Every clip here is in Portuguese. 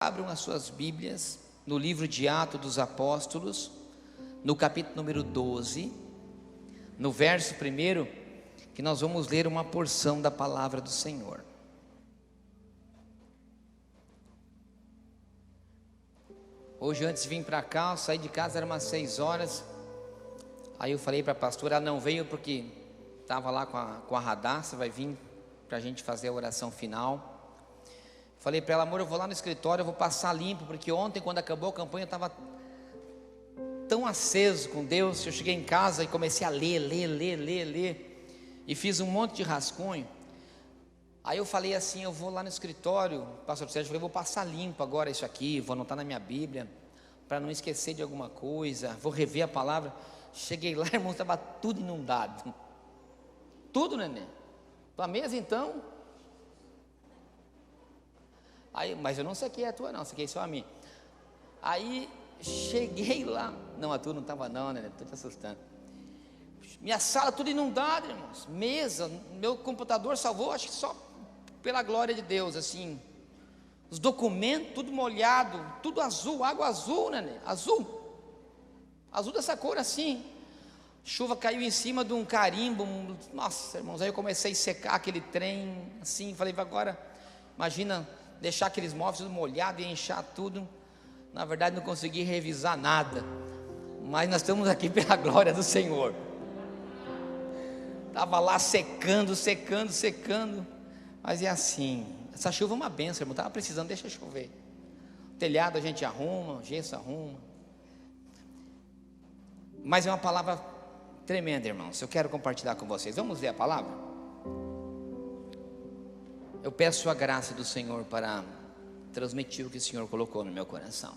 Abram as suas Bíblias no livro de Atos dos Apóstolos, no capítulo número 12, no verso 1, que nós vamos ler uma porção da palavra do Senhor. Hoje, antes de vir para cá, eu saí de casa, era umas 6 horas. Aí eu falei para a pastora, ela não veio porque estava lá com a Radassa, vai vir para a gente fazer a oração final. Falei para ela, amor, eu vou lá no escritório, eu vou passar limpo, porque ontem, quando acabou a campanha, eu estava tão aceso com Deus, que eu cheguei em casa e comecei a ler, e fiz um monte de rascunho. Aí eu falei assim, eu vou lá no escritório, pastor Sérgio, eu falei, vou passar limpo agora isso aqui, vou anotar na minha Bíblia, para não esquecer de alguma coisa, vou rever a palavra. Cheguei lá, irmão, estava tudo inundado, tudo, neném, tua mesa então... Aí, mas eu não saquei a tua não, saquei só a minha. Aí cheguei lá, não, a tua não estava não, né? Estou te assustando. Minha sala tudo inundada, irmãos, mesa, meu computador salvou, acho que só pela glória de Deus, assim. Os documentos tudo molhado, tudo azul, água azul, né? Azul dessa cor assim. Chuva caiu em cima de um carimbo, nossa, irmãos, aí eu comecei a secar aquele trem, assim, falei, agora, imagina... deixar aqueles móveis tudo molhado e encher tudo. Na verdade não consegui revisar nada, mas nós estamos aqui pela glória do Senhor. Estava lá secando, mas é assim, essa chuva é uma bênção, irmão, estava precisando, deixa chover. O telhado a gente arruma, o gesso arruma. Mas é uma palavra tremenda, irmãos, eu quero compartilhar com vocês. Vamos ler a palavra? Eu peço a graça do Senhor para transmitir o que o Senhor colocou no meu coração.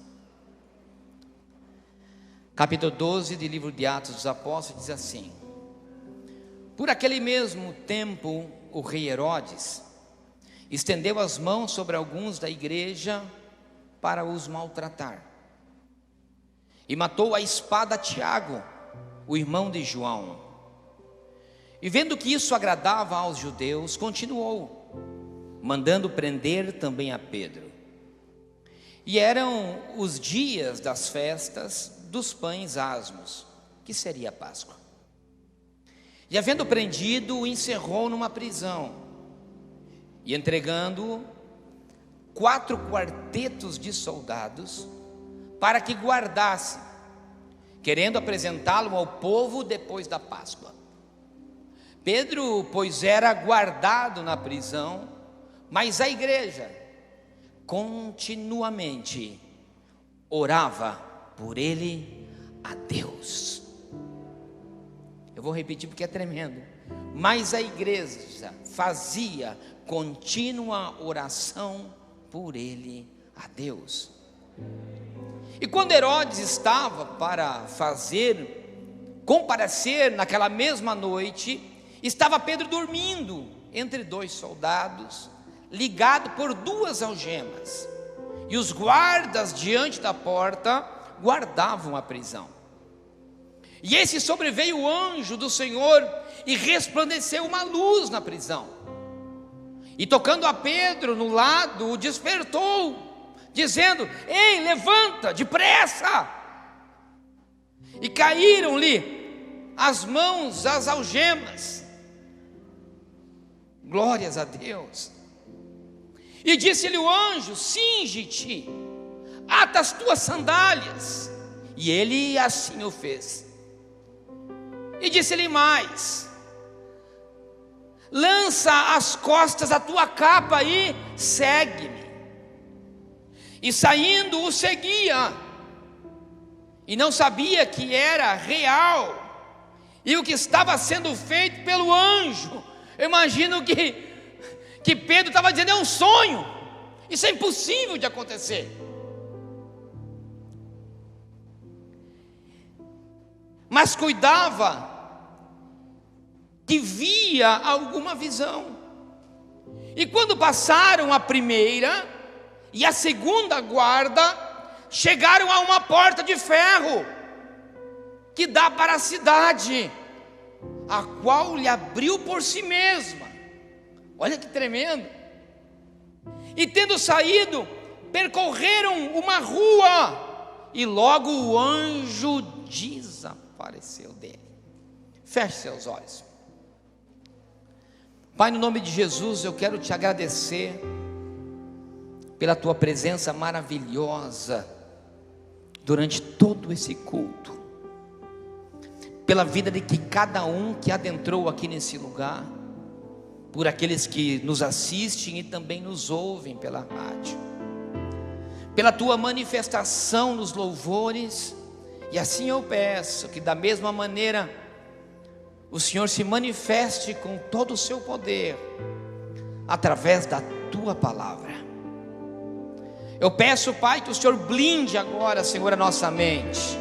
Capítulo 12 do livro de Atos dos Apóstolos diz assim: por aquele mesmo tempo, o rei Herodes estendeu as mãos sobre alguns da igreja para os maltratar, e matou a espada Tiago, o irmão de João. E vendo que isso agradava aos judeus, continuou mandando prender também a Pedro. E eram os dias das festas dos pães asmos, que seria a Páscoa. E havendo prendido, o encerrou numa prisão, e entregando 4 quartetos de soldados para que guardasse, querendo apresentá-lo ao povo depois da Páscoa. Pedro, pois, era guardado na prisão, mas a igreja continuamente orava por ele a Deus. Eu vou repetir porque é tremendo. Mas a igreja fazia contínua oração por ele a Deus. E quando Herodes estava para comparecer naquela mesma noite, estava Pedro dormindo entre 2 soldados, ligado por 2 algemas, e os guardas diante da porta guardavam a prisão. E esse sobreveio o anjo do Senhor, e resplandeceu uma luz na prisão, e tocando a Pedro no lado, o despertou, dizendo: ei, levanta, depressa! E caíram-lhe as mãos, as algemas. Glórias a Deus. E disse-lhe o anjo: cinge-te, ata as tuas sandálias. E ele assim o fez. E disse-lhe mais: lança às costas a tua capa e segue-me. E saindo o seguia, e não sabia que era real, e o que estava sendo feito pelo anjo. Eu imagino que Pedro estava dizendo: é um sonho, isso é impossível de acontecer. Mas cuidava que via alguma visão. E quando passaram a primeira e a segunda guarda, chegaram a uma porta de ferro que dá para a cidade, a qual lhe abriu por si mesma. Olha que tremendo. E tendo saído, percorreram uma rua e logo o anjo desapareceu dele. Feche seus olhos. Pai, no nome de Jesus, eu quero te agradecer pela tua presença maravilhosa durante todo esse culto, pela vida de que cada um que adentrou aqui nesse lugar, por aqueles que nos assistem e também nos ouvem pela rádio, pela tua manifestação nos louvores. E assim eu peço que da mesma maneira o Senhor se manifeste com todo o seu poder através da tua palavra. Eu peço, Pai, que o Senhor blinde agora, Senhor, a nossa mente,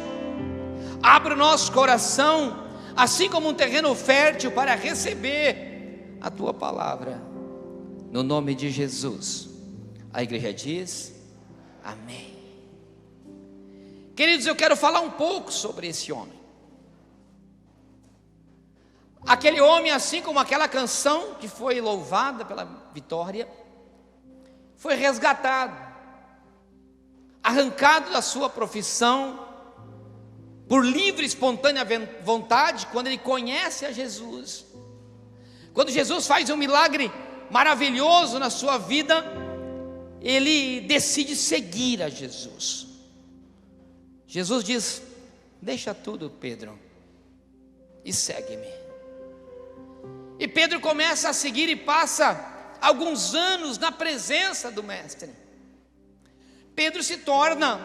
abra o nosso coração assim como um terreno fértil para receber a tua palavra, no nome de Jesus. A igreja diz amém. Queridos, eu quero falar um pouco sobre esse homem. Aquele homem, assim como aquela canção que foi louvada pela Vitória, foi resgatado, arrancado da sua profissão, por livre e espontânea vontade, quando ele conhece a Jesus. Quando Jesus faz um milagre maravilhoso na sua vida, ele decide seguir a Jesus. Jesus diz: deixa tudo, Pedro, e segue-me. E Pedro começa a seguir e passa alguns anos na presença do Mestre. Pedro se torna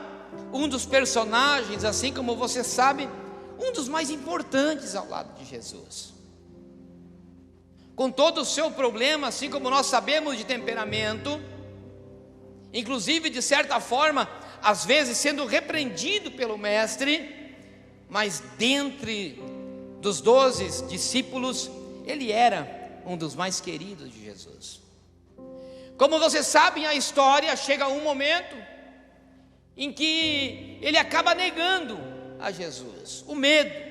um dos personagens, assim como você sabe, um dos mais importantes ao lado de Jesus. Com todo o seu problema, assim como nós sabemos, de temperamento, inclusive de certa forma, às vezes sendo repreendido pelo Mestre, mas dentre dos 12 discípulos, ele era um dos mais queridos de Jesus. Como vocês sabem a história, chega um momento em que ele acaba negando a Jesus, o medo.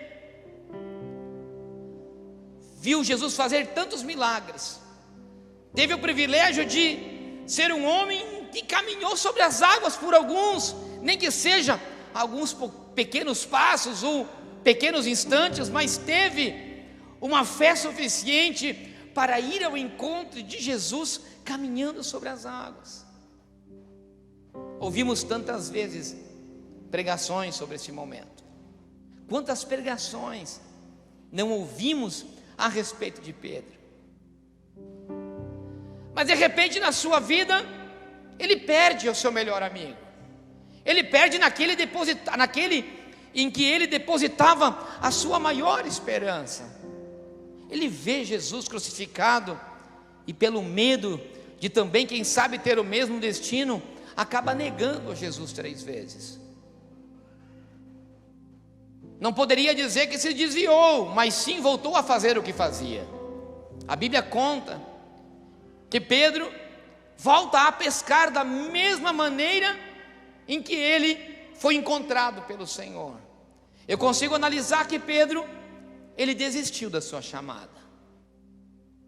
Viu Jesus fazer tantos milagres, teve o privilégio de ser um homem que caminhou sobre as águas por alguns, nem que seja alguns pequenos passos ou pequenos instantes, mas teve uma fé suficiente para ir ao encontro de Jesus caminhando sobre as águas. Ouvimos tantas vezes pregações sobre esse momento. Quantas pregações não ouvimos a respeito de Pedro? Mas de repente na sua vida ele perde o seu melhor amigo. Ele perde naquele em que ele depositava a sua maior esperança. Ele vê Jesus crucificado e pelo medo de também, quem sabe, ter o mesmo destino, acaba negando a Jesus 3 vezes. Não poderia dizer que se desviou, mas sim voltou a fazer o que fazia. A Bíblia conta que Pedro volta a pescar da mesma maneira em que ele foi encontrado pelo Senhor. Eu consigo analisar que Pedro, ele desistiu da sua chamada,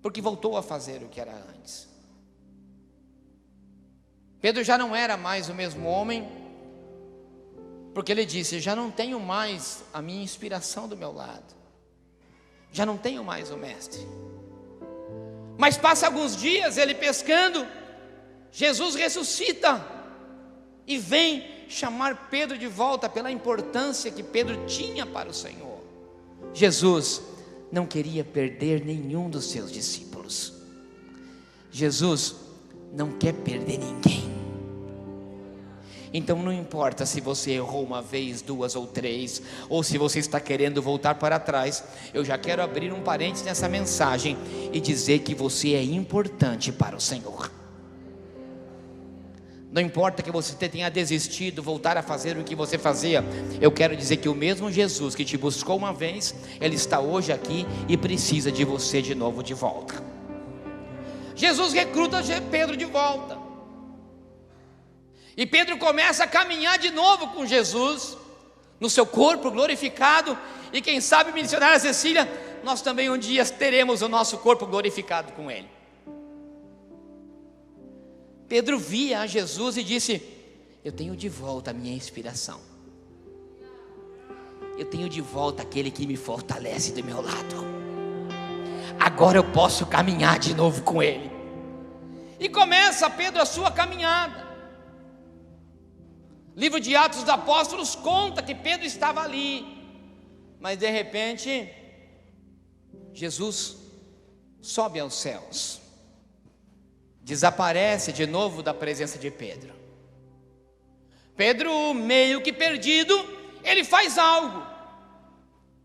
porque voltou a fazer o que era antes. Pedro já não era mais o mesmo homem, porque ele disse: já não tenho mais a minha inspiração do meu lado, já não tenho mais o Mestre. Mas passa alguns dias ele pescando, Jesus ressuscita e vem chamar Pedro de volta pela importância que Pedro tinha para o Senhor. Jesus não queria perder nenhum dos seus discípulos. Jesus não quer perder ninguém. Então não importa se você errou uma vez, 2 ou 3, ou se você está querendo voltar para trás. Eu já quero abrir um parênteses nessa mensagem e dizer que você é importante para o Senhor. Não importa que você tenha desistido, voltar a fazer o que você fazia. Eu quero dizer que o mesmo Jesus que te buscou uma vez, Ele está hoje aqui e precisa de você de novo de volta. Jesus recruta Pedro de volta, e Pedro começa a caminhar de novo com Jesus, no seu corpo glorificado. E quem sabe, missionária Cecília, nós também um dia teremos o nosso corpo glorificado com Ele. Pedro via a Jesus e disse: eu tenho de volta a minha inspiração. Eu tenho de volta aquele que me fortalece do meu lado. Agora eu posso caminhar de novo com Ele. E começa Pedro a sua caminhada. Livro de Atos dos Apóstolos conta que Pedro estava ali, mas de repente Jesus sobe aos céus, desaparece de novo da presença de Pedro. Pedro, meio que perdido, ele faz algo.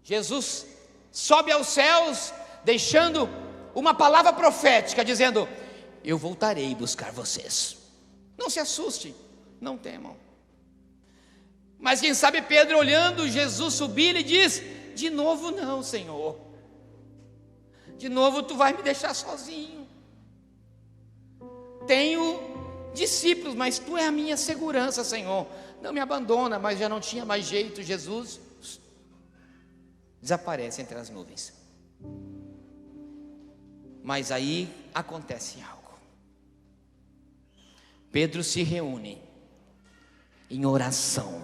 Jesus sobe aos céus, deixando uma palavra profética, dizendo: eu voltarei buscar vocês. Não se assustem, não temam. Mas quem sabe Pedro, olhando Jesus subir, ele diz: de novo não, Senhor. De novo tu vai me deixar sozinho. Tenho discípulos, mas tu é a minha segurança, Senhor. Não me abandona. Mas já não tinha mais jeito. Jesus desaparece entre as nuvens. Mas aí acontece algo. Pedro se reúne em oração.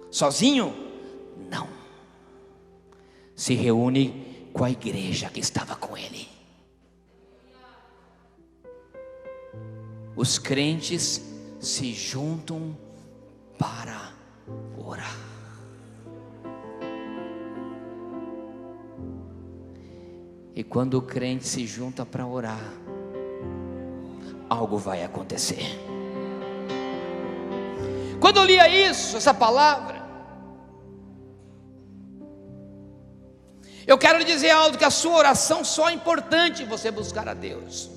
Sozinho? Não. Se reúne com a igreja que estava com ele. Os crentes se juntam para orar. E quando o crente se junta para orar, algo vai acontecer. Quando eu lia isso, essa palavra, eu quero lhe dizer algo, que a sua oração só é importante você buscar a Deus,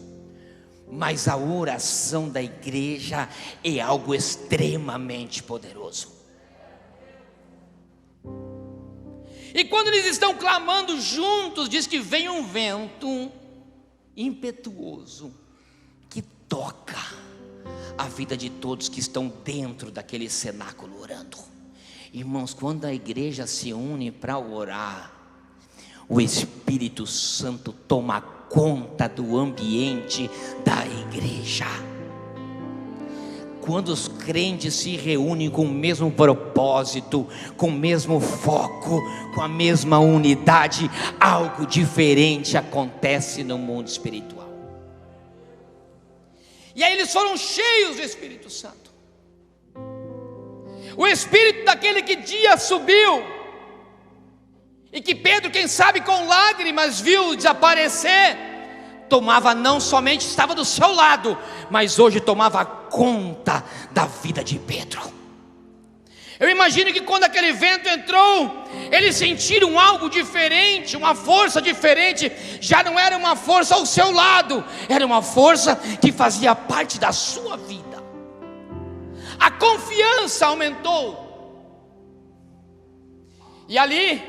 mas a oração da igreja é algo extremamente poderoso. E quando eles estão clamando juntos, diz que vem um vento impetuoso que toca a vida de todos que estão dentro daquele cenáculo orando. Irmãos, quando a igreja se une para orar, o Espírito Santo toma conta do ambiente da igreja. Quando os crentes se reúnem com o mesmo propósito, com o mesmo foco, com a mesma unidade, algo diferente acontece no mundo espiritual. E aí eles foram cheios do Espírito Santo. O Espírito daquele que dia subiu, e que Pedro, quem sabe com lágrimas, viu desaparecer, tomava, não somente estava do seu lado, mas hoje tomava conta da vida de Pedro. Eu imagino que quando aquele vento entrou, eles sentiram algo diferente, uma força diferente. Já não era uma força ao seu lado, era uma força que fazia parte da sua vida. A confiança aumentou. E ali,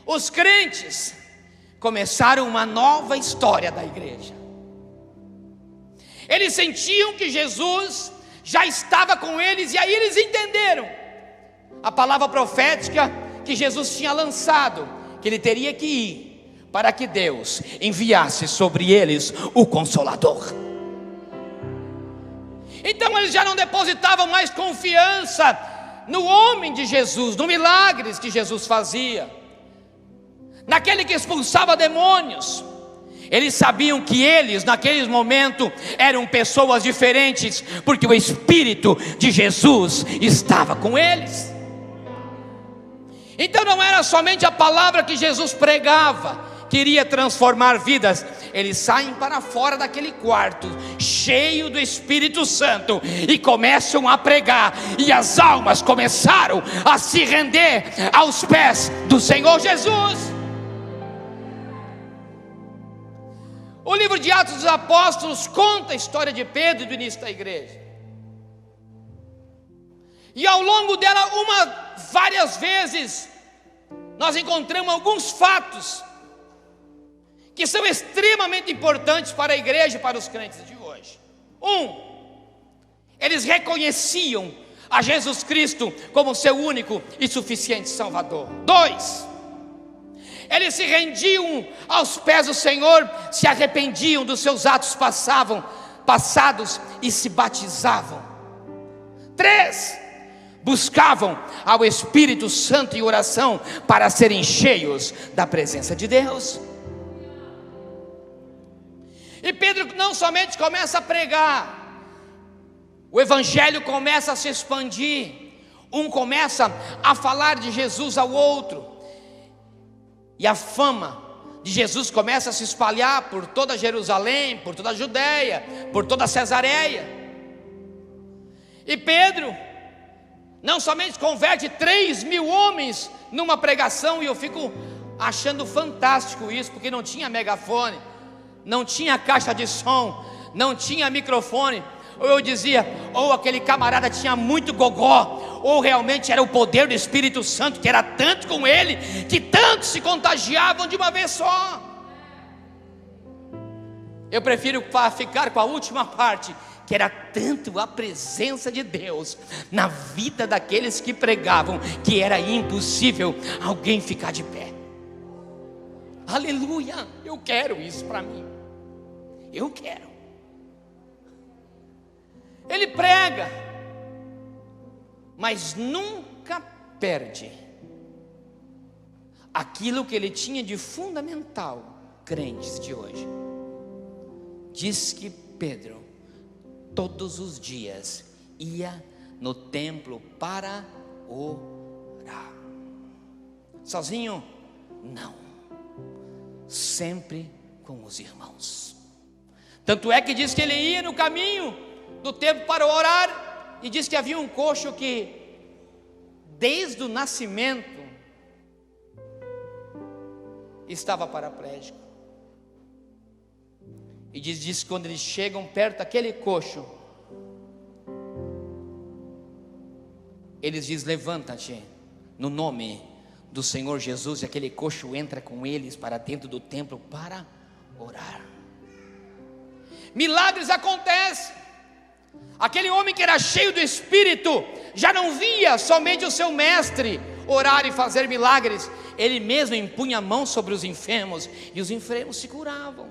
os crentes começaram uma nova história da igreja. Eles sentiam que Jesus já estava com eles, e aí eles entenderam a palavra profética que Jesus tinha lançado, que ele teria que ir para que Deus enviasse sobre eles o Consolador. Então eles já não depositavam mais confiança no homem de Jesus, nos milagres que Jesus fazia, naquele que expulsava demônios. Eles sabiam que eles, naquele momento, eram pessoas diferentes, porque o Espírito de Jesus estava com eles. Então não era somente a palavra que Jesus pregava que iria transformar vidas. Eles saem para fora daquele quarto, cheio do Espírito Santo, e começam a pregar, e as almas começaram a se render aos pés do Senhor Jesus. O livro de Atos dos Apóstolos conta a história de Pedro e do início da igreja. E ao longo dela, várias vezes, nós encontramos alguns fatos que são extremamente importantes para a igreja e para os crentes de hoje. Eles reconheciam a Jesus Cristo como seu único e suficiente Salvador. 2, eles se rendiam aos pés do Senhor, se arrependiam dos seus atos passados e se batizavam. 3, buscavam ao Espírito Santo em oração para serem cheios da presença de Deus. E Pedro não somente começa a pregar, o evangelho começa a se expandir, um começa a falar de Jesus ao outro, e a fama de Jesus começa a se espalhar por toda Jerusalém, por toda a Judéia, por toda a Cesareia. E Pedro não somente converte 3.000 homens numa pregação, e eu fico achando fantástico isso, porque não tinha megafone, não tinha caixa de som, não tinha microfone. Ou eu dizia, ou aquele camarada tinha muito gogó, ou realmente era o poder do Espírito Santo, que era tanto com ele, que tantos se contagiavam de uma vez só. Eu prefiro ficar com a última parte, que era tanto a presença de Deus na vida daqueles que pregavam, que era impossível alguém ficar de pé. Aleluia, eu quero isso para mim, eu quero. Ele prega, mas nunca perde aquilo que ele tinha de fundamental, crentes de hoje. Diz que Pedro todos os dias ia no templo para orar. Sozinho? Não, sempre com os irmãos. Tanto é que diz que ele ia no caminho do templo para orar, e diz que havia um coxo que desde o nascimento estava paraplégico. E diz que quando eles chegam perto daquele coxo, eles dizem: levanta-te no nome do Senhor Jesus. E aquele coxo entra com eles para dentro do templo para orar. Milagres acontecem. Aquele homem que era cheio do Espírito já não via somente o seu mestre orar e fazer milagres, ele mesmo impunha a mão sobre os enfermos, e os enfermos se curavam.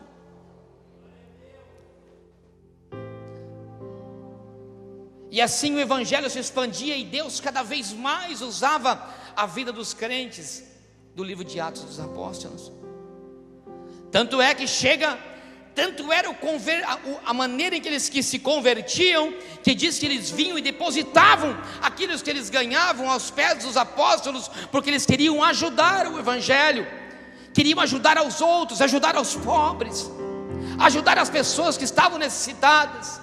E assim o evangelho se expandia, e Deus cada vez mais usava a vida dos crentes do livro de Atos dos Apóstolos. Tanto é que tanto era a maneira em que eles se convertiam, que diz que eles vinham e depositavam aquilo que eles ganhavam aos pés dos apóstolos, porque eles queriam ajudar o evangelho, queriam ajudar aos outros, ajudar aos pobres, ajudar as pessoas que estavam necessitadas.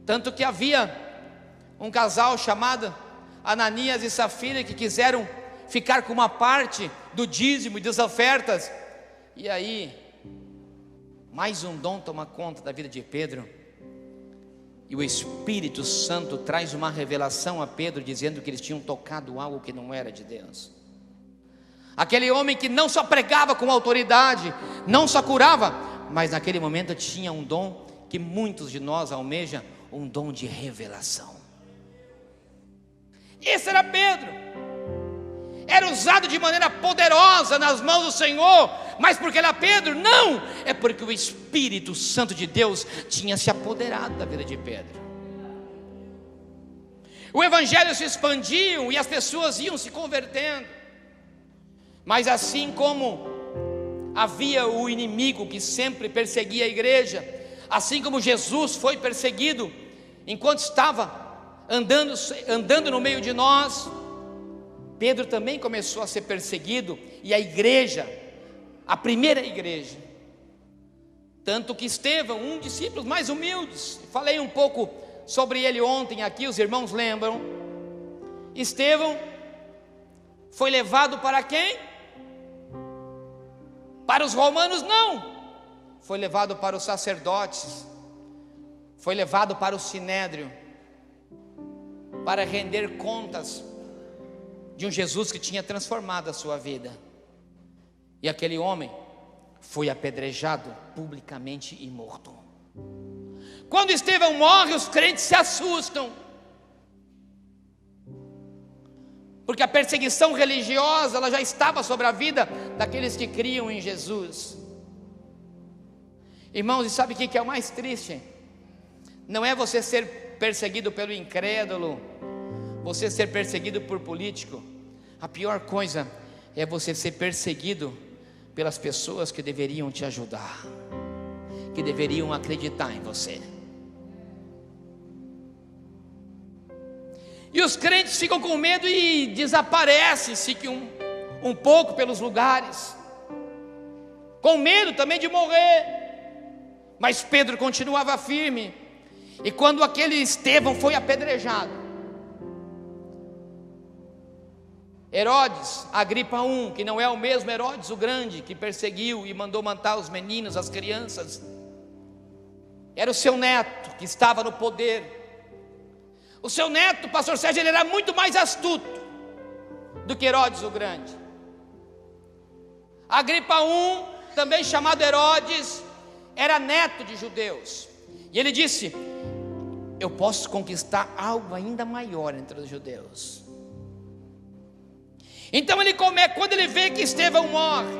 Tanto que havia um casal chamado Ananias e Safira, que quiseram ficar com uma parte do dízimo e das ofertas. E aí, mais um dom toma conta da vida de Pedro, e o Espírito Santo traz uma revelação a Pedro, dizendo que eles tinham tocado algo que não era de Deus. Aquele homem que não só pregava com autoridade, não só curava, mas naquele momento tinha um dom que muitos de nós almejam, um dom de revelação. Esse era Pedro. Era usado de maneira poderosa nas mãos do Senhor, mas porque era Pedro? Não, é porque o Espírito Santo de Deus tinha se apoderado da vida de Pedro. O evangelho se expandiu e as pessoas iam se convertendo. Mas assim como havia o inimigo que sempre perseguia a igreja, assim como Jesus foi perseguido enquanto estava andando no meio de nós, Pedro também começou a ser perseguido, e a igreja, a primeira igreja, tanto que Estevão, um discípulo mais humildes, falei um pouco sobre ele ontem aqui, os irmãos lembram. Estevão foi levado para quem? Para os romanos? Não, foi levado para os sacerdotes, foi levado para o sinédrio, para render contas de um Jesus que tinha transformado a sua vida. E aquele homem foi apedrejado publicamente e morto. Quando Estevão morre, os crentes se assustam, porque a perseguição religiosa ela já estava sobre a vida daqueles que criam em Jesus. Irmãos, e sabe o que é o mais triste? Não é você ser perseguido pelo incrédulo, você ser perseguido por político, a pior coisa é você ser perseguido pelas pessoas que deveriam te ajudar, que deveriam acreditar em você. E os crentes ficam com medo e desaparecem, ficam um pouco pelos lugares, com medo também de morrer. Mas Pedro continuava firme. E quando aquele Estevão foi apedrejado, Herodes Agripa I, que não é o mesmo Herodes o Grande, que perseguiu e mandou matar os meninos, as crianças, era o seu neto que estava no poder. O seu neto, pastor Sérgio, ele era muito mais astuto do que Herodes o Grande. Agripa I, também chamado Herodes, era neto de judeus. E ele disse: eu posso conquistar algo ainda maior entre os judeus. Então quando ele vê que Estevão morre,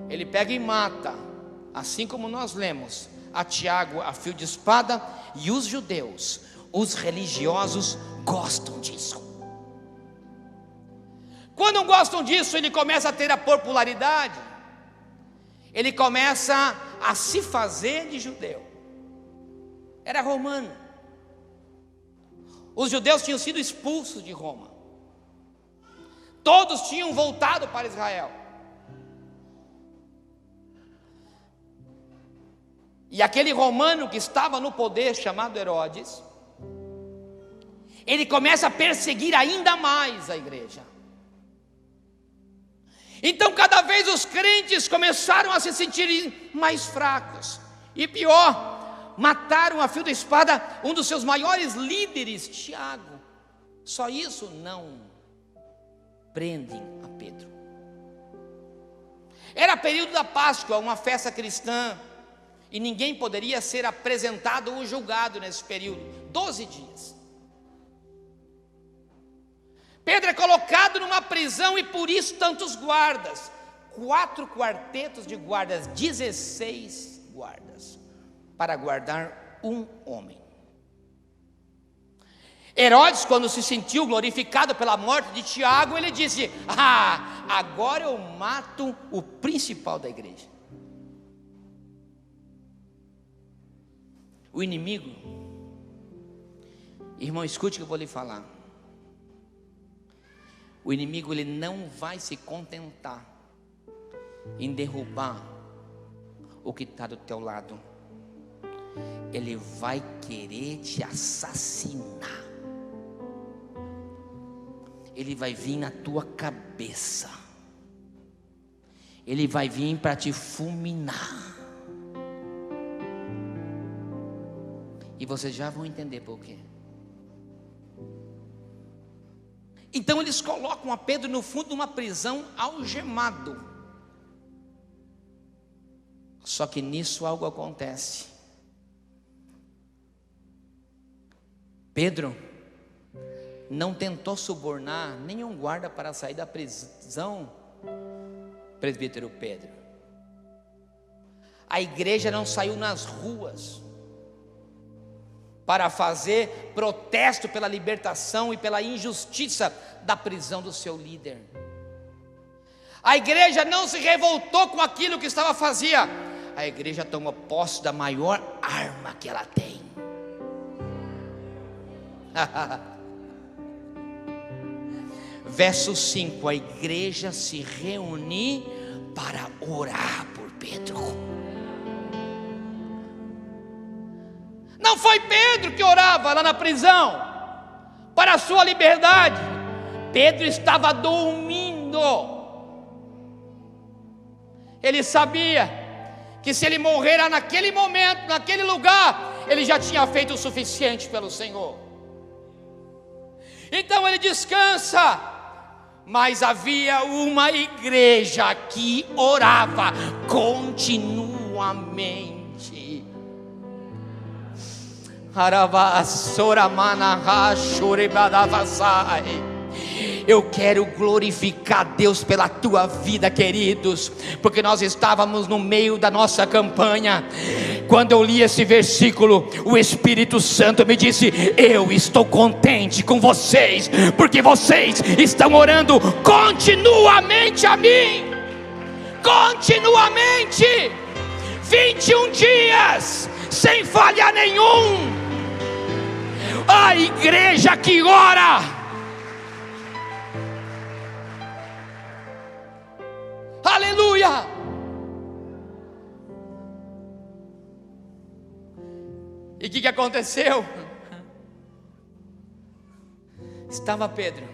ele pega e mata, assim como nós lemos, a Tiago a fio de espada. E os judeus, os religiosos, gostam disso. Quando gostam disso, ele começa a ter a popularidade, ele começa a se fazer de judeu. Era romano. Os judeus tinham sido expulsos de Roma, todos tinham voltado para Israel. E aquele romano que estava no poder, chamado Herodes, ele começa a perseguir ainda mais a igreja. Então cada vez os crentes começaram a se sentirem mais fracos. E pior, mataram a fio da espada um dos seus maiores líderes, Tiago. Só isso não prendem a Pedro. Era período da Páscoa, uma festa cristã, e ninguém poderia ser apresentado ou julgado nesse período, 12 dias. Pedro é colocado numa prisão, e por isso tantos guardas, 4 quartetos de guardas, 16 guardas, para guardar um homem. Herodes, quando se sentiu glorificado pela morte de Tiago, ele disse: agora eu mato o principal da igreja. O inimigo, irmão, escute o que eu vou lhe falar. O inimigo, ele não vai se contentar em derrubar o que está do teu lado. Ele vai querer te assassinar. Ele vai vir na tua cabeça. Ele vai vir para te fulminar. E vocês já vão entender por quê. Então eles colocam a Pedro no fundo de uma prisão, algemado. Só que nisso algo acontece. Pedro não tentou subornar nenhum guarda para sair da prisão, presbítero Pedro. A igreja não saiu nas ruas para fazer protesto pela libertação e pela injustiça da prisão do seu líder. A igreja não se revoltou com aquilo que estava fazendo. A igreja tomou posse da maior arma que ela tem. Verso 5: a igreja se reuniu para orar por Pedro. Não foi Pedro que orava lá na prisão para a sua liberdade. Pedro estava dormindo. Ele sabia que se ele morrer naquele momento, naquele lugar, ele já tinha feito o suficiente pelo Senhor. Então ele descansa. Mas havia uma igreja que orava continuamente. eu quero glorificar Deus pela tua vida, queridos, porque nós estávamos no meio da nossa campanha. Quando eu li esse versículo, o Espírito Santo me disse: eu estou contente com vocês, porque vocês estão orando continuamente a mim, continuamente, 21 dias, sem falha nenhum. A igreja que ora, aleluia. E o que aconteceu? Estava Pedro,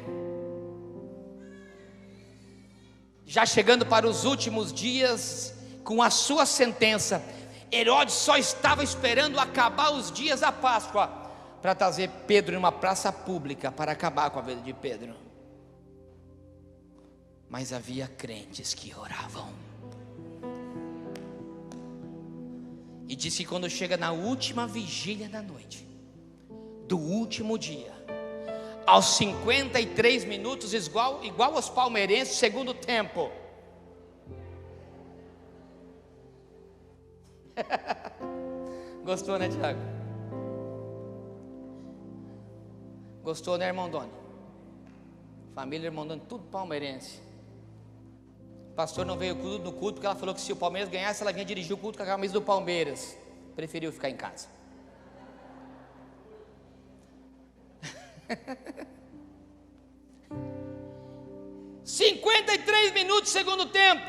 já chegando para os últimos dias, com a sua sentença. Herodes só estava esperando acabar os dias da Páscoa para trazer Pedro em uma praça pública, para acabar com a vida de Pedro. Mas havia crentes que oravam. E disse que quando chega na última vigília da noite, do último dia, aos 53 minutos, igual aos palmeirenses, segundo tempo, gostou, né, Tiago? Gostou, né, irmão Doni? Família irmão Doni, tudo palmeirense. O pastor não veio no culto porque ela falou que se o Palmeiras ganhasse, ela vinha dirigir o culto com a camisa do Palmeiras. Preferiu ficar em casa. (53 minutos, segundo tempo),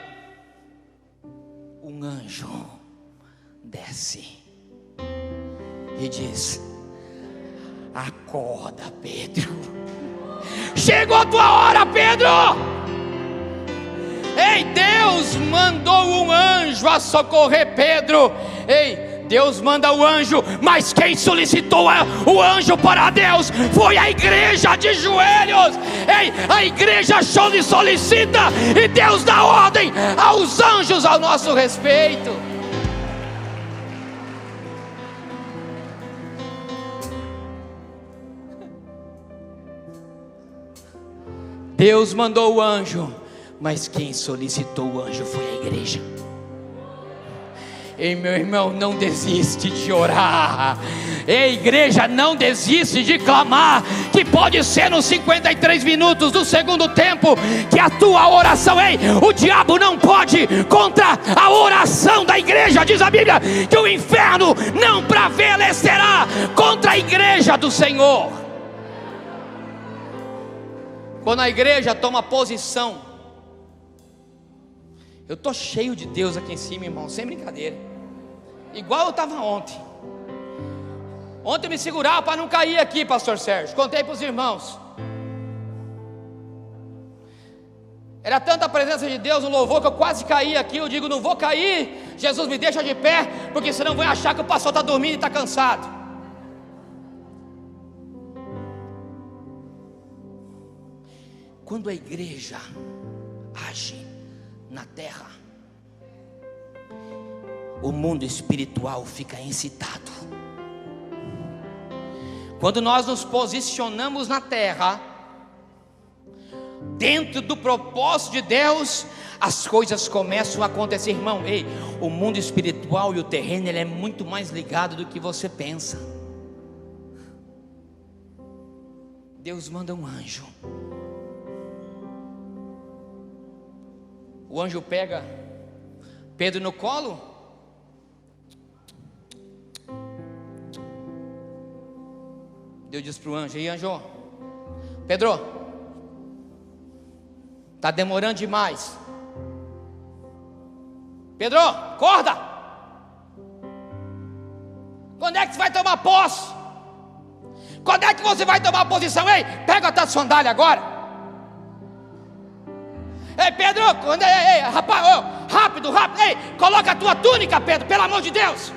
um anjo desce e diz: acorda, Pedro, chegou a tua hora, Pedro. Ei, Deus mandou um anjo a socorrer Pedro. Ei, Deus manda o anjo, mas quem solicitou o anjo para Deus foi a igreja de joelhos. Ei, a igreja solicita e Deus dá ordem aos anjos ao nosso respeito. Deus mandou o anjo, mas quem solicitou o anjo foi a igreja. Ei, meu irmão, não desiste de orar. Ei, igreja, não desiste de clamar. Que pode ser nos 53 minutos do segundo tempo que a tua oração, ei, o diabo não pode contra a oração da igreja. Diz a Bíblia que o inferno não prevalecerá contra a igreja do Senhor. Quando a igreja toma posição, eu estou cheio de Deus aqui em cima, irmão, sem brincadeira. Igual eu estava ontem. Ontem eu me segurava para não cair aqui, pastor Sérgio. Contei para os irmãos. Era tanta a presença de Deus no louvor que eu quase caí aqui. Eu digo, não vou cair, Jesus me deixa de pé, porque senão vai achar que o pastor está dormindo e está cansado. Quando a igreja age na terra, o mundo espiritual fica excitado. Quando nós nos posicionamos na terra, dentro do propósito de Deus, as coisas começam a acontecer, irmão. Ei, o mundo espiritual e o terreno, ele é muito mais ligado do que você pensa. Deus manda um anjo. O anjo pega Pedro no colo. Deus diz para o anjo: ei, anjo, Pedro, está demorando demais. Pedro, acorda. Quando é que você vai tomar posse? Quando é que você vai tomar posição? Ei, pega a tua sandália agora. Ei, Pedro, rapaz, rápido, ei, coloca a tua túnica, Pedro, pelo amor de Deus.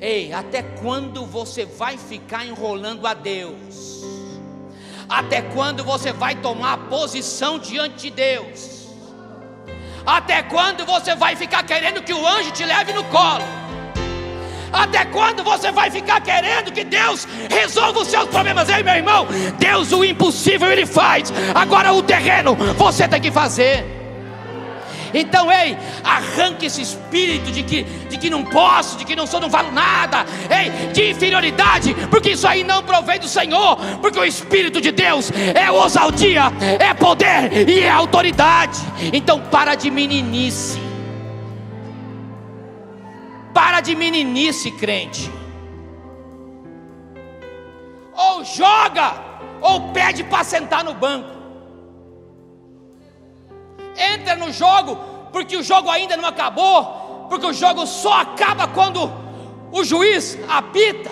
Ei, até quando você vai ficar enrolando a Deus? Até quando você vai tomar posição diante de Deus? Até quando você vai ficar querendo que o anjo te leve no colo? Até quando você vai ficar querendo que Deus resolva os seus problemas? Ei, meu irmão, Deus o impossível Ele faz. Agora o terreno você tem que fazer. Então, ei, arranque esse espírito de que não posso, de que não sou, não valo nada, ei, de inferioridade, porque isso aí não provém do Senhor, porque o Espírito de Deus é ousadia, é poder e é autoridade. Então para de meninice, crente. Ou joga, ou pede para sentar no banco. Entra no jogo, porque o jogo ainda não acabou, porque o jogo só acaba quando o juiz apita.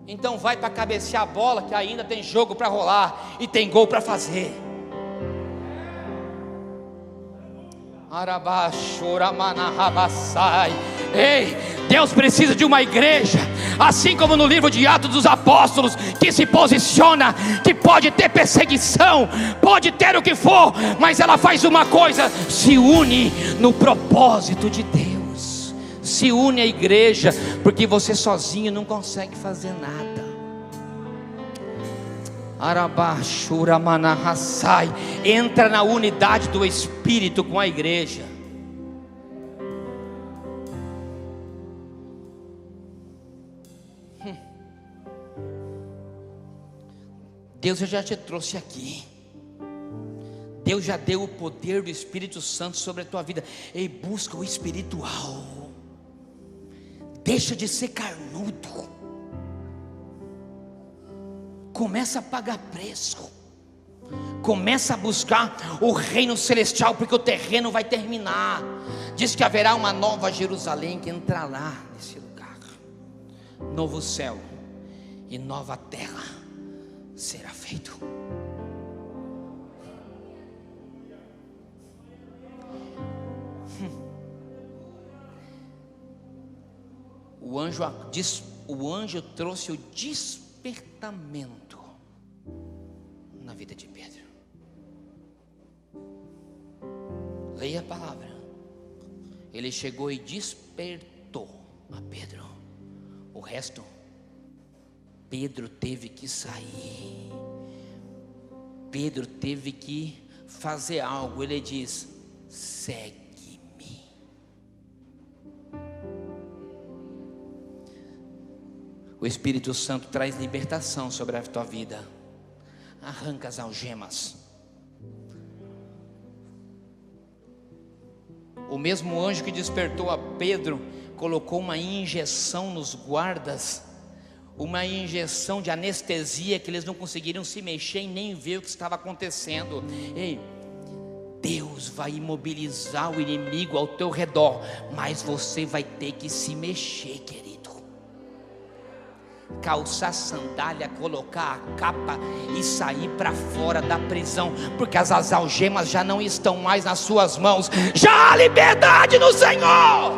Então vai para cabecear a bola, que ainda tem jogo para rolar e tem gol para fazer. Ei, Deus precisa de uma igreja, assim como no livro de Atos dos Apóstolos, que se posiciona, que pode ter perseguição, pode ter o que for, mas ela faz uma coisa: se une no propósito de Deus. Se une à igreja, porque você sozinho não consegue fazer nada. Entra na unidade do Espírito com a igreja. Deus já te trouxe aqui. Deus já deu o poder do Espírito Santo sobre a tua vida. Ei, busca o espiritual. Deixa de ser carnudo. Começa a pagar preço. Começa a buscar o reino celestial, porque o terreno vai terminar. Diz que haverá uma nova Jerusalém que entrará nesse lugar. Novo céu e nova terra será feito. O anjo trouxe o despertamento na vida de Pedro. Leia a palavra. Ele chegou e despertou a Pedro. O resto, Pedro teve que sair. Pedro teve que fazer algo. Ele diz: segue-me. O Espírito Santo traz libertação sobre a tua vida. Arranca as algemas. O mesmo anjo que despertou a Pedro colocou uma injeção nos guardas, uma injeção de anestesia, que eles não conseguiriam se mexer e nem ver o que estava acontecendo. Ei, Deus vai imobilizar o inimigo ao teu redor, mas você vai ter que se mexer, querido. Calçar sandália, colocar a capa e sair para fora da prisão, porque as algemas já não estão mais nas suas mãos. Já há liberdade no Senhor.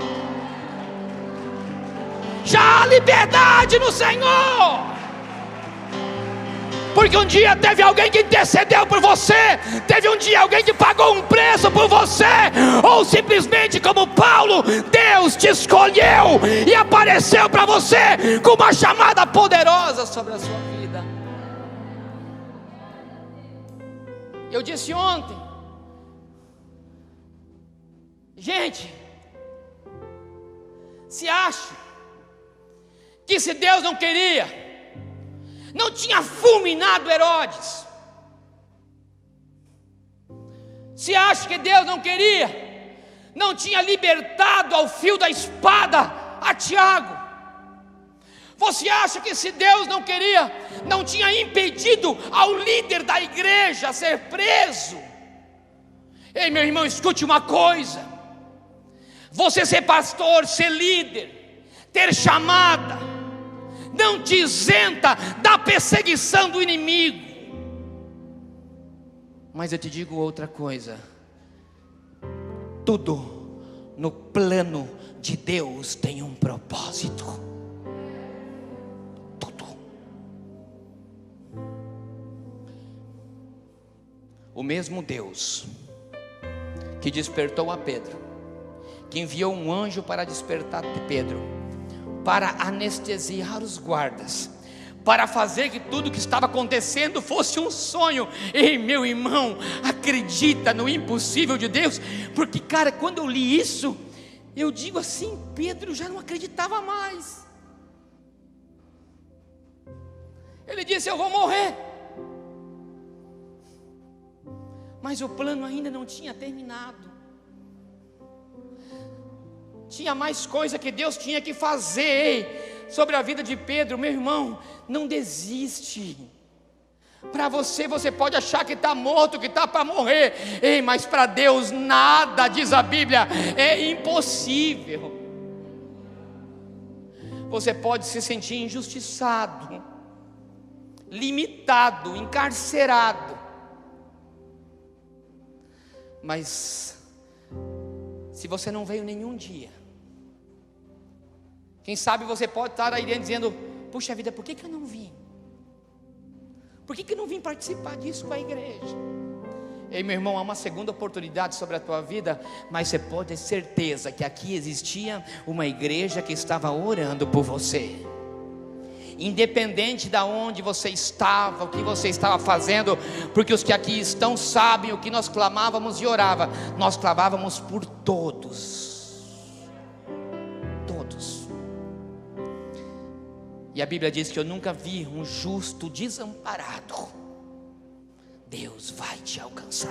Já há liberdade no Senhor. Porque um dia teve alguém que intercedeu por você, teve um dia alguém que pagou um preço por você, ou simplesmente como Paulo, Deus te escolheu e apareceu para você com uma chamada poderosa sobre a sua vida. Eu disse ontem, gente, se acha que se Deus não queria, não tinha fulminado Herodes, se acha que Deus não queria, não tinha libertado ao fio da espada a Tiago. Você acha que se Deus não queria, não tinha impedido ao líder da igreja a ser preso? Ei, meu irmão, escute uma coisa: você ser pastor, ser líder, ter chamada, não te isenta da perseguição do inimigo. Mas eu te digo outra coisa: tudo no plano de Deus tem um propósito. Tudo. O mesmo Deus que despertou a Pedro, que enviou um anjo para despertar Pedro, para anestesiar os guardas, para fazer que tudo que estava acontecendo fosse um sonho. Ei, meu irmão, acredita no impossível de Deus, porque, cara, quando eu li isso, eu digo assim, Pedro já não acreditava mais. Ele disse: eu vou morrer. Mas o plano ainda não tinha terminado. Tinha mais coisa que Deus tinha que fazer. Ei, sobre a vida de Pedro, meu irmão, não desiste. Para você pode achar que está morto, que está para morrer. Ei, mas para Deus nada, diz a Bíblia, é impossível. Você pode se sentir injustiçado, limitado, encarcerado. Mas se você não veio nenhum dia, quem sabe você pode estar aí dentro dizendo: puxa vida, por que eu não vim? Por que eu não vim participar disso com a igreja? Ei, meu irmão, há uma segunda oportunidade sobre a tua vida, mas você pode ter certeza que aqui existia uma igreja que estava orando por você. Independente de onde você estava, o que você estava fazendo, porque os que aqui estão sabem o que nós clamávamos e orava. Nós clamávamos por todos. Todos. E a Bíblia diz que eu nunca vi um justo desamparado. Deus vai te alcançar.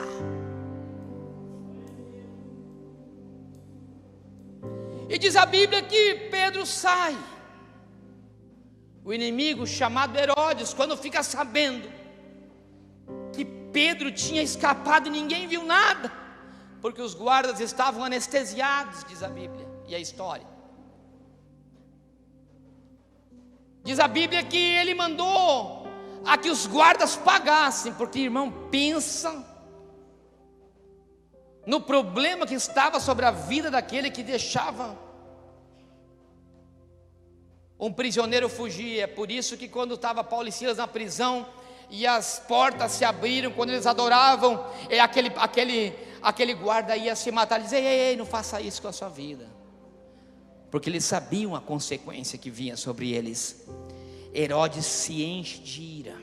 E diz a Bíblia que Pedro sai. O inimigo chamado Herodes, quando fica sabendo que Pedro tinha escapado e ninguém viu nada, porque os guardas estavam anestesiados, diz a Bíblia e a história. Diz a Bíblia que ele mandou a que os guardas pagassem, porque, irmão, pensa no problema que estava sobre a vida daquele que deixava um prisioneiro fugir. É por isso que quando estava Paulo e Silas na prisão e as portas se abriram, quando eles adoravam, aquele guarda ia se matar. Ele dizia: ei, não faça isso com a sua vida, porque eles sabiam a consequência que vinha sobre eles. Herodes se enche de ira.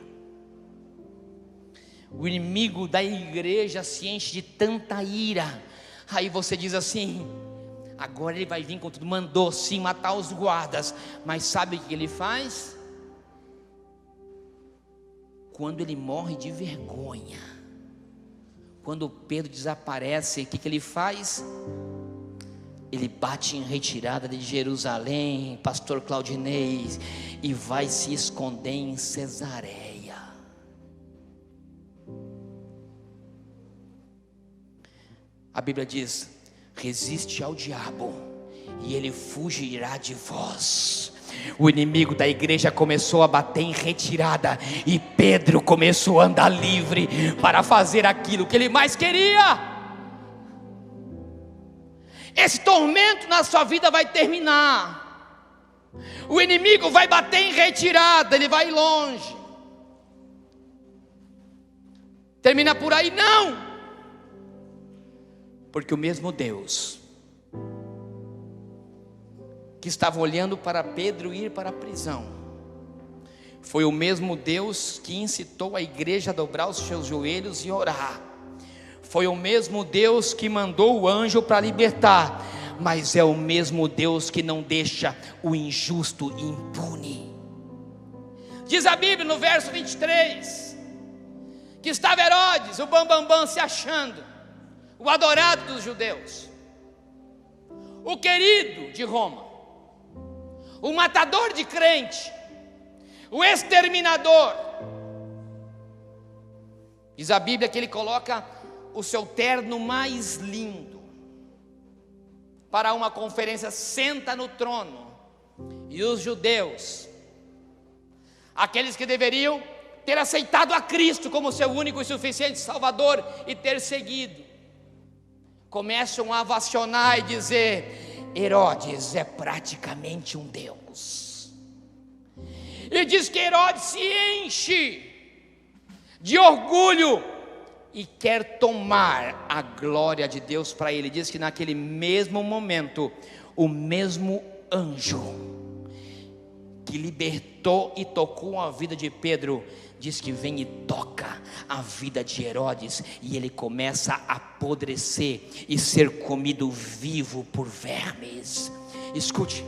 O inimigo da igreja se enche de tanta ira. Aí você diz assim: agora ele vai vir com tudo. Mandou sim matar os guardas, mas sabe o que ele faz? Quando ele morre de vergonha, quando Pedro desaparece, o que ele faz? Ele bate em retirada de Jerusalém, pastor Claudinei, e vai se esconder em Cesareia. A Bíblia diz: resiste ao diabo e ele fugirá de vós. O inimigo da igreja começou a bater em retirada, e Pedro começou a andar livre para fazer aquilo que ele mais queria. Esse tormento na sua vida vai terminar. O inimigo vai bater em retirada, ele vai longe. Termina por aí? Não, porque o mesmo Deus que estava olhando para Pedro ir para a prisão foi o mesmo Deus que incitou a igreja a dobrar os seus joelhos e orar. Foi o mesmo Deus que mandou o anjo para libertar, mas é o mesmo Deus que não deixa o injusto impune. Diz a Bíblia no verso 23 que estava Herodes, o bambambam, se achando o adorado dos judeus, o querido de Roma, o matador de crente, o exterminador. Diz a Bíblia que ele coloca o seu terno mais lindo para uma conferência, senta no trono, e os judeus, aqueles que deveriam ter aceitado a Cristo como seu único e suficiente Salvador e ter seguido, começam a ovacionar e dizer: Herodes é praticamente um Deus. E diz que Herodes se enche de orgulho e quer tomar a glória de Deus para ele. Diz que naquele mesmo momento, o mesmo anjo que libertou e tocou a vida de Pedro, diz que vem e toca a vida de Herodes, e ele começa a apodrecer e ser comido vivo por vermes. Escute,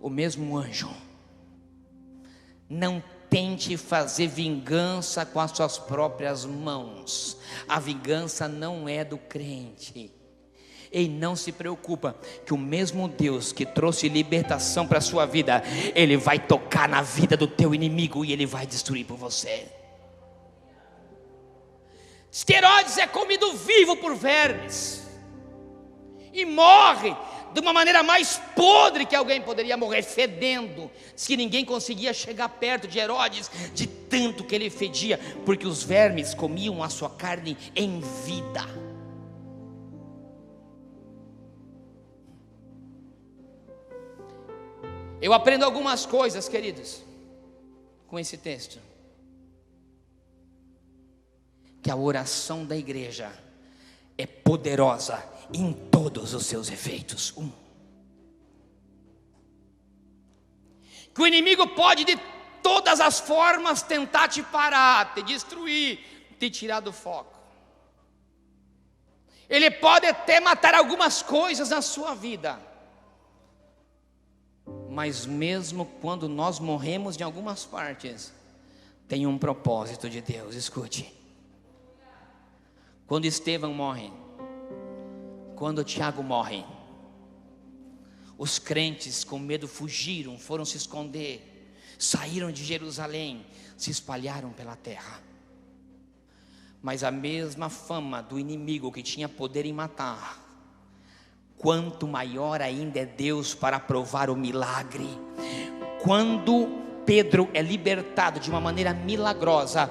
o mesmo anjo, não tente fazer vingança com as suas próprias mãos. A vingança não é do crente. E não se preocupa, que o mesmo Deus que trouxe libertação para a sua vida, Ele vai tocar na vida do teu inimigo e Ele vai destruir por você. Herodes é comido vivo por vermes e morre de uma maneira mais podre que alguém poderia morrer, fedendo. Diz que ninguém conseguia chegar perto de Herodes, de tanto que ele fedia, porque os vermes comiam a sua carne em vida. Eu aprendo algumas coisas, queridos, com esse texto. Que a oração da igreja é poderosa em todos os seus efeitos. Que o inimigo pode de todas as formas tentar te parar, te destruir, te tirar do foco. Ele pode até matar algumas coisas na sua vida. Mas mesmo quando nós morremos em algumas partes, tem um propósito de Deus. Escute. Quando Estevão morre, quando Tiago morre, os crentes com medo fugiram, foram se esconder, saíram de Jerusalém, se espalharam pela terra. Mas a mesma fama do inimigo que tinha poder em matar, quanto maior ainda é Deus para provar o milagre. Quando Pedro é libertado de uma maneira milagrosa,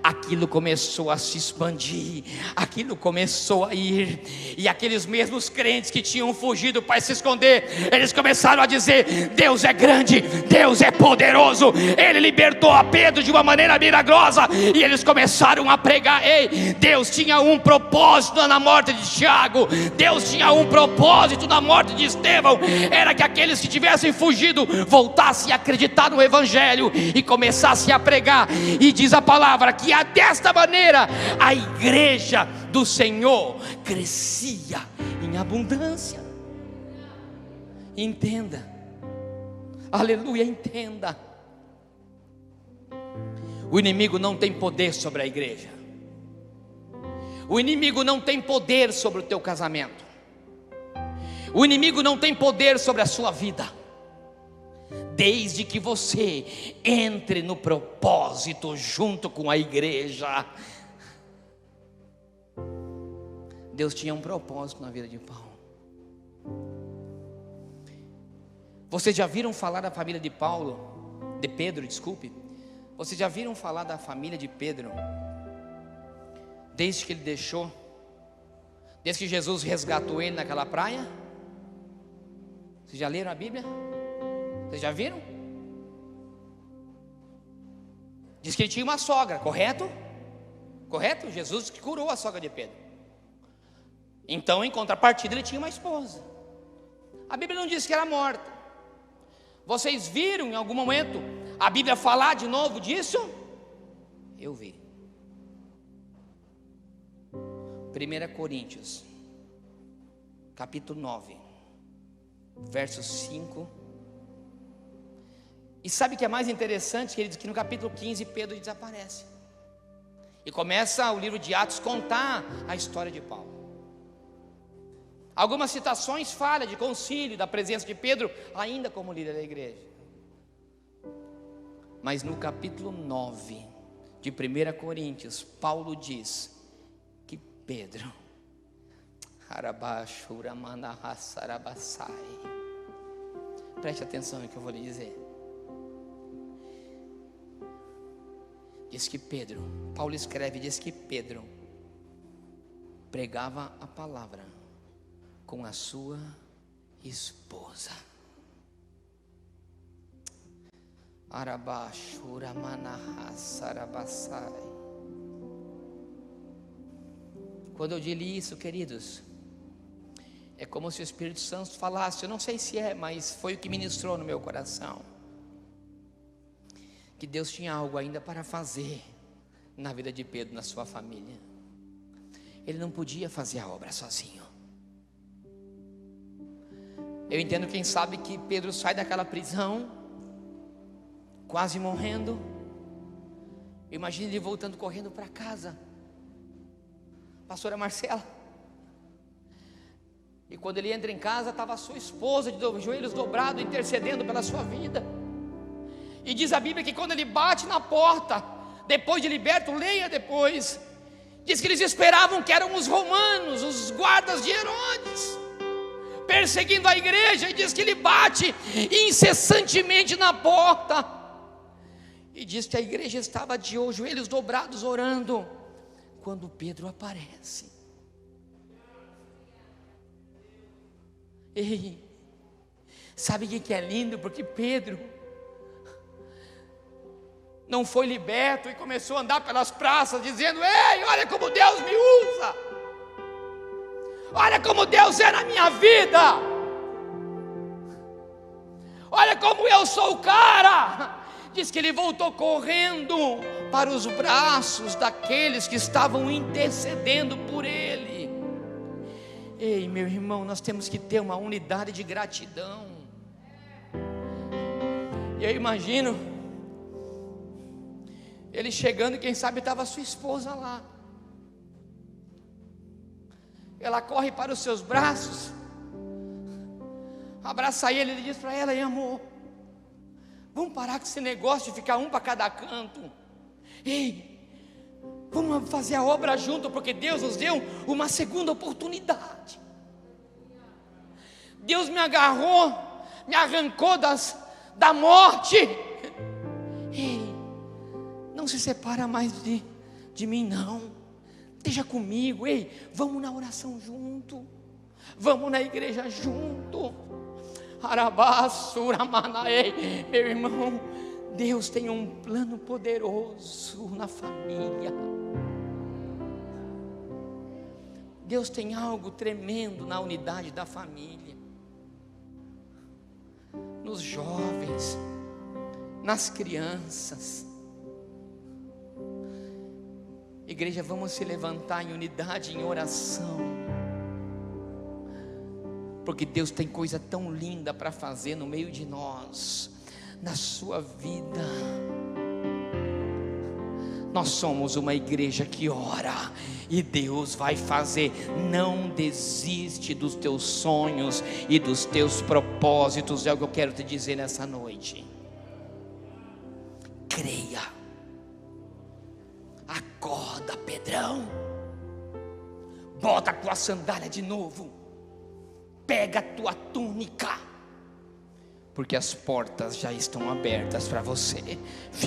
aquilo começou a se expandir, aquilo começou a ir, e aqueles mesmos crentes que tinham fugido para se esconder, eles começaram a dizer: Deus é grande, Deus é poderoso, Ele libertou a Pedro de uma maneira milagrosa, e eles começaram a pregar. Ei, Deus tinha um propósito na morte de Tiago, Deus tinha um propósito na morte de Estevão, era que aqueles que tivessem fugido voltassem a acreditar no Evangelho e começassem a pregar. E diz a palavra que desta maneira a igreja do Senhor crescia em abundância. Entenda, aleluia, entenda. O inimigo não tem poder sobre a igreja. O inimigo não tem poder sobre o teu casamento. O inimigo não tem poder sobre a sua vida, desde que você entre no propósito junto com a igreja. Deus tinha um propósito na vida de Paulo. Vocês já viram falar da família de Pedro, desculpe. Vocês já viram falar da família de Pedro? Desde que ele deixou, desde que Jesus resgatou ele naquela praia? Vocês já leram a Bíblia? Vocês já viram? Diz que ele tinha uma sogra, correto? Correto? Jesus que curou a sogra de Pedro. Então, em contrapartida, ele tinha uma esposa. A Bíblia não diz que era morta. Vocês viram em algum momento a Bíblia falar de novo disso? Eu vi. 1 Coríntios, capítulo 9, versos 5. E sabe o que é mais interessante, queridos? Que no capítulo 15 Pedro desaparece. E começa o livro de Atos contar a história de Paulo. Algumas citações falam de concílio, da presença de Pedro, ainda como líder da igreja. Mas no capítulo 9 de 1 Coríntios, Paulo diz que Pedro, preste atenção no que eu vou lhe dizer. Diz que Pedro, Paulo escreve, diz que Pedro pregava a palavra com a sua esposa. Quando eu li isso, queridos, É como se o Espírito Santo falasse, eu não sei se é, mas foi o que ministrou no meu coração, que Deus tinha algo ainda para fazer na vida de Pedro, na sua família. Ele não podia fazer a obra sozinho. Eu entendo, quem sabe, que Pedro sai daquela prisão, quase morrendo. Imagine ele voltando correndo para casa, pastora Marcela. E quando ele entra em casa, estava a sua esposa de joelhos dobrados, intercedendo pela sua vida. E diz a Bíblia que quando ele bate na porta, depois de liberto, leia depois, diz que eles esperavam que eram os romanos, os guardas de Herodes, perseguindo a igreja. E diz que ele bate incessantemente na porta, e diz que a igreja estava de joelhos dobrados orando, quando Pedro aparece. Ei, sabe o que é lindo? Porque Pedro não foi liberto e começou a andar pelas praças dizendo: ei, olha como Deus me usa, olha como Deus é na minha vida, olha como eu sou o cara. Diz que ele voltou correndo para os braços daqueles que estavam intercedendo por ele. Ei, meu irmão, nós temos que ter uma unidade de gratidão. E eu imagino ele chegando, quem sabe estava a sua esposa lá. Ela corre para os seus braços, abraça ele e diz para ela: ei, amor, vamos parar com esse negócio de ficar um para cada canto. Ei, vamos fazer a obra junto, porque Deus nos deu uma segunda oportunidade. Deus me agarrou, me arrancou da morte. Ei, não se separa mais de mim não, esteja comigo. Ei, vamos na oração junto, vamos na igreja junto. Arabassuramanai. Meu irmão, Deus tem um plano poderoso na família. Deus tem algo tremendo na unidade da família, nos jovens, nas crianças. Igreja, vamos se levantar em unidade, em oração, porque Deus tem coisa tão linda para fazer no meio de nós, na sua vida. Nós somos uma igreja que ora, e Deus vai fazer. Não desiste dos teus sonhos e dos teus propósitos. É o que eu quero te dizer nessa noite. Creia. Acorda, Pedrão. Bota a tua sandália de novo, pega a tua túnica, porque as portas já estão abertas para você.